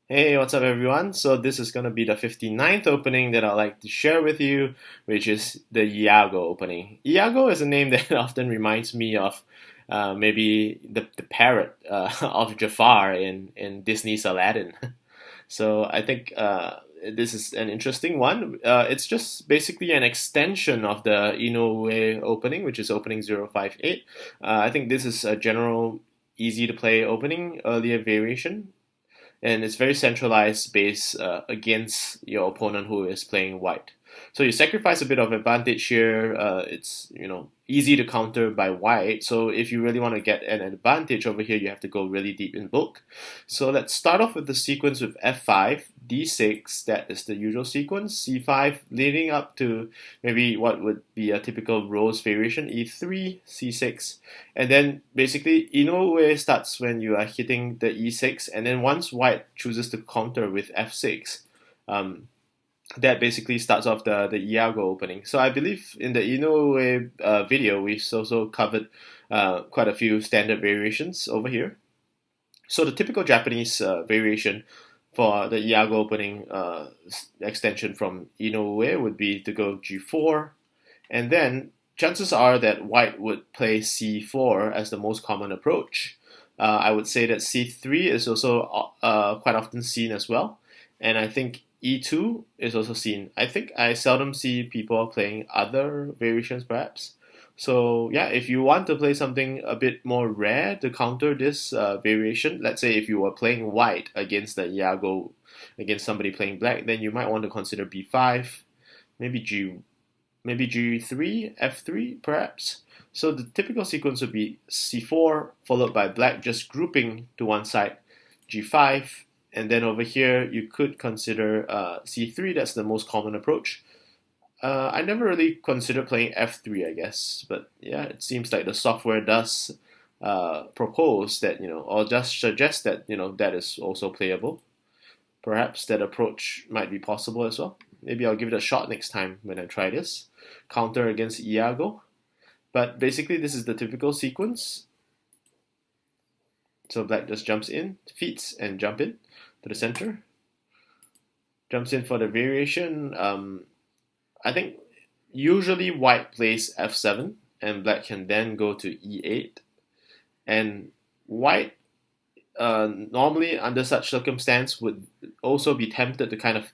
Hey, what's up, everyone? So, this is going to be the 59th opening that I'd like to share with you, which is the Iago opening. Iago is a name that often reminds me of maybe the parrot of Jafar in Disney's Aladdin. So, I think this is an interesting one. It's just basically an extension of the Inoue opening, which is opening 058. I think this is a general easy to play opening, earlier variation and it's very centralized based against your opponent who is playing white. So you sacrifice a bit of advantage here. It's easy to counter by white. So if you really want to get an advantage over here, you have to go really deep in book. So let's start off with the sequence with f5, d6. That is the usual sequence. c5, leading up to maybe what would be a typical rose variation. e3, c6, and then basically Inoue starts when you are hitting the e6, and then once white chooses to counter with f6, um, that basically starts off the Iago opening. So I believe in the Inoue video, we've also covered quite a few standard variations over here. So the typical Japanese variation for the Iago opening extension from Inoue would be to go g4, and then chances are that white would play c4 as the most common approach. I would say that c3 is also quite often seen as well, and I think e2 is also seen. I think I seldom see people playing other variations perhaps. So yeah, if you want to play something a bit more rare to counter this variation, let's say if you were playing white against the Iago against somebody playing black, then you might want to consider b5, maybe g3, f3 perhaps. So the typical sequence would be c4 followed by black just grouping to one side, g5, and then over here you could consider c3. That's the most common approach. I never really considered playing f3, I guess, but yeah, it seems like the software does propose that or just suggest that that is also playable. Perhaps that approach might be possible as well. Maybe I'll give it a shot next time when I try this. Counter against Iago. But basically, this is the typical sequence. So black just jumps in, feeds, and jump in to the center. Jumps in for the variation. I think usually white plays f7, and black can then go to e8. And white normally under such circumstance would also be tempted to kind of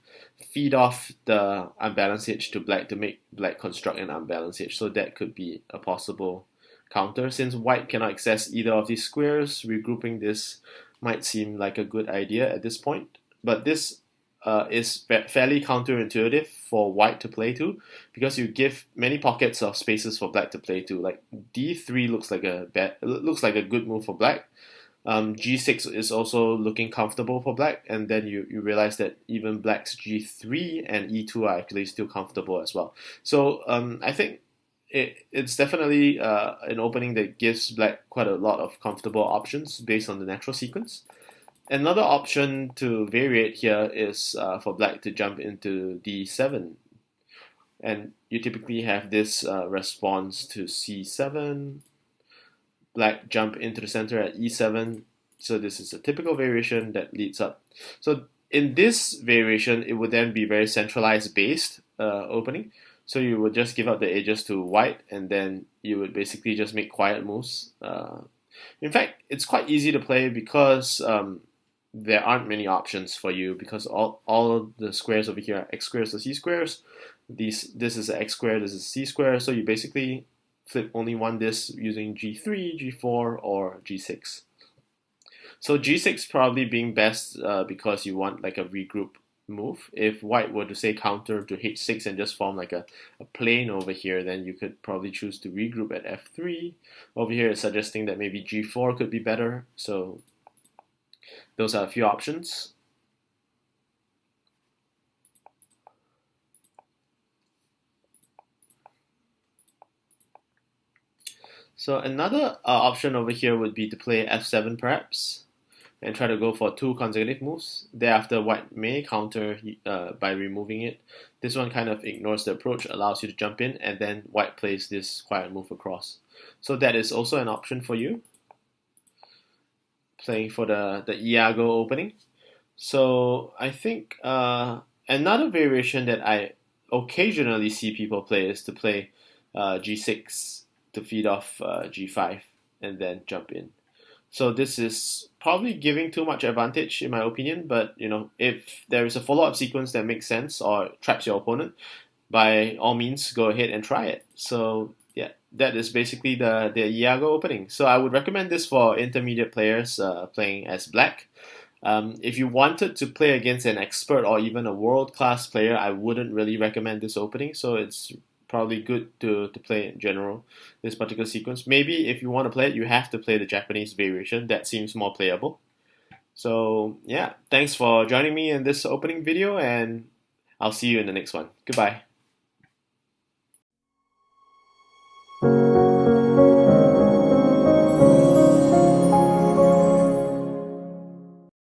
feed off the unbalanced edge to black to make black construct an unbalanced edge. So that could be a possible counter. Since white cannot access either of these squares, regrouping this might seem like a good idea at this point. But this is fairly counterintuitive for white to play to, because you give many pockets of spaces for black to play to. Like d3 looks like a good move for black. G6 is also looking comfortable for black, and then you realize that even black's G3 and E2 are actually still comfortable as well. So I think it's definitely an opening that gives black quite a lot of comfortable options based on the natural sequence. Another option to variate here is for black to jump into D7, and you typically have this response to C7, black jump into the center at e7. So this is a typical variation that leads up. So in this variation, it would then be very centralized based opening. So you would just give up the edges to white, and then you would basically just make quiet moves. In fact, it's quite easy to play because there aren't many options for you, because all of the squares over here are x squares or c squares. This is an x square, this is c square. So you basically flip only one disk using G3, G4, or G6. So G6 probably being best because you want like a regroup move. If white were to say counter to H6 and just form like a plane over here, then you could probably choose to regroup at F3. Over here it's suggesting that maybe G4 could be better. So those are a few options. So another option over here would be to play f7 perhaps, and try to go for two consecutive moves. Thereafter, white may counter by removing it. This one kind of ignores the approach, allows you to jump in, and then white plays this quiet move across. So that is also an option for you, playing for the Iago opening. So I think another variation that I occasionally see people play is to play g6 to feed off g5 and then jump in. So this is probably giving too much advantage in my opinion, but if there is a follow-up sequence that makes sense or traps your opponent, by all means go ahead and try it. So yeah, that is basically the Iago opening. So I would recommend this for intermediate players playing as black. If you wanted to play against an expert or even a world-class player, I wouldn't really recommend this opening. So it's probably good to play in general, this particular sequence. Maybe if you want to play it, you have to play the Japanese variation. That seems more playable. So yeah, thanks for joining me in this opening video, and I'll see you in the next one. Goodbye.